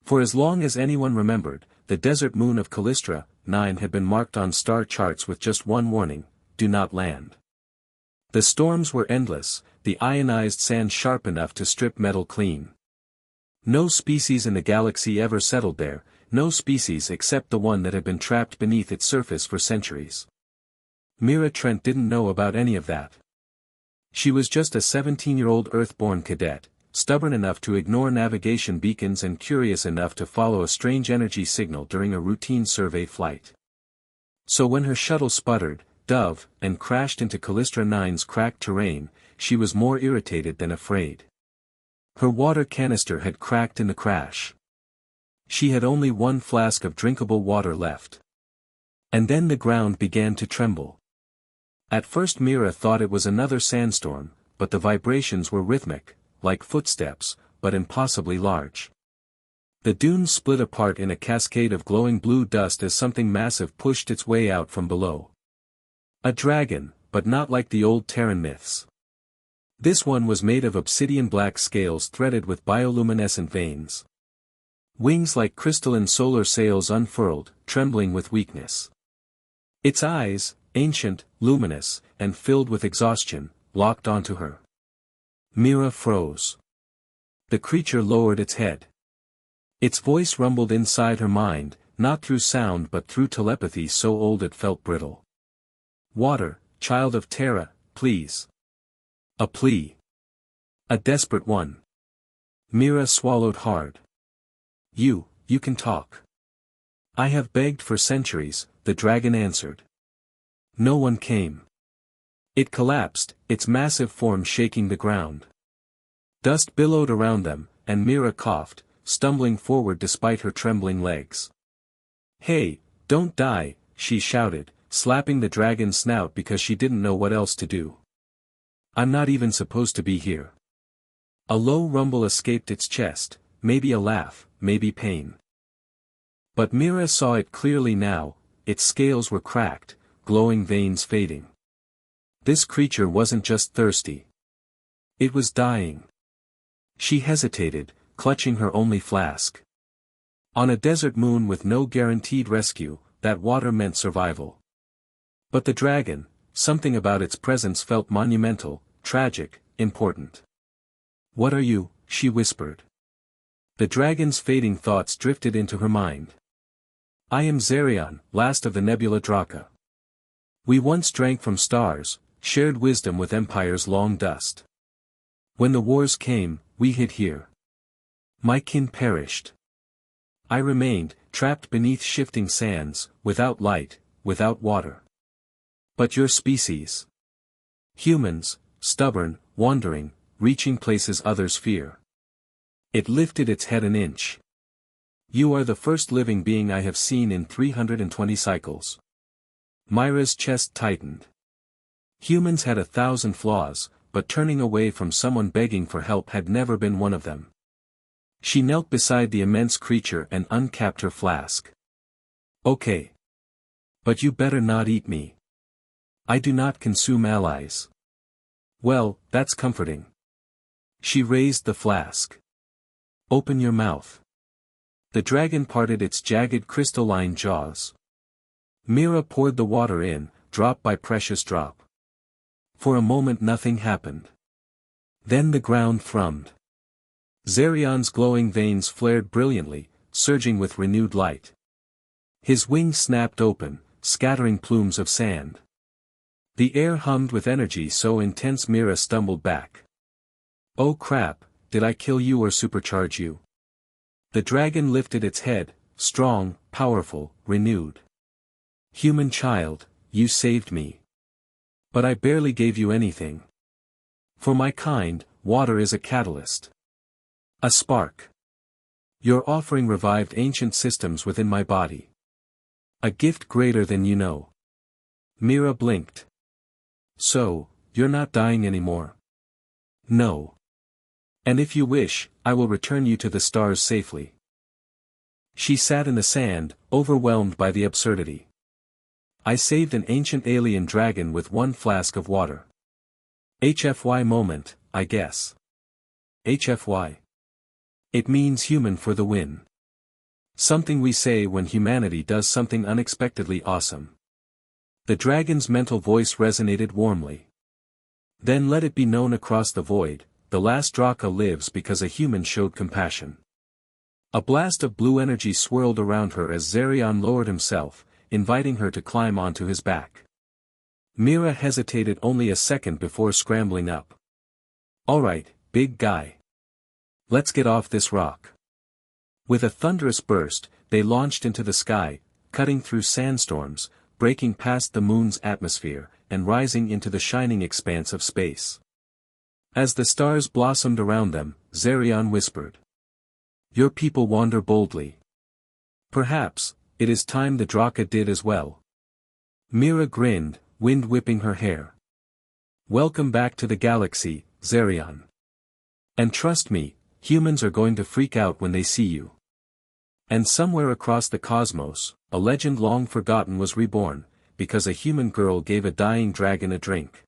For as long as anyone remembered, the desert moon of Callisto 9 had been marked on star charts with just one warning: do not land. The storms were endless, the ionized sand sharp enough to strip metal clean. No species in the galaxy ever settled there, no species except the one that had been trapped beneath its surface for centuries. Mira Trent didn't know about any of that. She was just a 17-year-old Earth-born cadet, stubborn enough to ignore navigation beacons and curious enough to follow a strange energy signal during a routine survey flight. So when her shuttle sputtered, dove, and crashed into Callisto 9's cracked terrain, she was more irritated than afraid. Her water canister had cracked in the crash. She had only one flask of drinkable water left. And then the ground began to tremble. At first Mira thought it was another sandstorm, but the vibrations were rhythmic, like footsteps, but impossibly large. The dunes split apart in a cascade of glowing blue dust as something massive pushed its way out from below. A dragon, but not like the old Terran myths. This one was made of obsidian black scales threaded with bioluminescent veins. Wings like crystalline solar sails unfurled, trembling with weakness. Its eyes, ancient, luminous, and filled with exhaustion, locked onto her. Mira froze. The creature lowered its head. Its voice rumbled inside her mind, not through sound but through telepathy so old it felt brittle. Water, child of Terra, please. A plea. A desperate one. Mira swallowed hard. You can talk. I have begged for centuries, the dragon answered. No one came. It collapsed, its massive form shaking the ground. Dust billowed around them, and Mira coughed, stumbling forward despite her trembling legs. Hey, don't die, she shouted, slapping the dragon's snout because she didn't know what else to do. I'm not even supposed to be here. A low rumble escaped its chest, maybe a laugh, maybe pain. But Mira saw it clearly now, its scales were cracked, glowing veins fading. This creature wasn't just thirsty. It was dying. She hesitated, clutching her only flask. On a desert moon with no guaranteed rescue, that water meant survival. But the dragon, something about its presence felt monumental, tragic, important. What are you? She whispered. The dragon's fading thoughts drifted into her mind. I am Zerion, last of the Nebula Draca. We once drank from stars, shared wisdom with empires long dust. When the wars came, we hid here. My kin perished. I remained, trapped beneath shifting sands, without light, without water. But your species. Humans, stubborn, wandering, reaching places others fear. It lifted its head an inch. You are the first living being I have seen in 320 cycles. Mira's chest tightened. Humans had 1,000 flaws, but turning away from someone begging for help had never been one of them. She knelt beside the immense creature and uncapped her flask. Okay. But you better not eat me. I do not consume allies. Well, that's comforting. She raised the flask. Open your mouth. The dragon parted its jagged crystalline jaws. Mira poured the water in, drop by precious drop. For a moment nothing happened. Then the ground thrummed. Zerion's glowing veins flared brilliantly, surging with renewed light. His wings snapped open, scattering plumes of sand. The air hummed with energy so intense Mira stumbled back. Oh crap, did I kill you or supercharge you? The dragon lifted its head, strong, powerful, renewed. Human child, you saved me. But I barely gave you anything. For my kind, water is a catalyst. A spark. Your offering revived ancient systems within my body. A gift greater than you know. Mira blinked. So, you're not dying anymore? No. And if you wish, I will return you to the stars safely. She sat in the sand, overwhelmed by the absurdity. I saved an ancient alien dragon with one flask of water. HFY moment, I guess. HFY. It means human for the win. Something we say when humanity does something unexpectedly awesome. The dragon's mental voice resonated warmly. Then let it be known across the void, the last Draka lives because a human showed compassion. A blast of blue energy swirled around her as Zarion lowered himself, inviting her to climb onto his back. Mira hesitated only a second before scrambling up. "Alright, big guy. Let's get off this rock." With a thunderous burst, they launched into the sky, cutting through sandstorms, breaking past the moon's atmosphere, and rising into the shining expanse of space. As the stars blossomed around them, Zarion whispered, "Your people wander boldly. Perhaps, it is time the Draka did as well." Mira grinned, wind whipping her hair. "Welcome back to the galaxy, Zarion. And trust me, humans are going to freak out when they see you." And somewhere across the cosmos, a legend long forgotten was reborn, because a human girl gave a dying dragon a drink.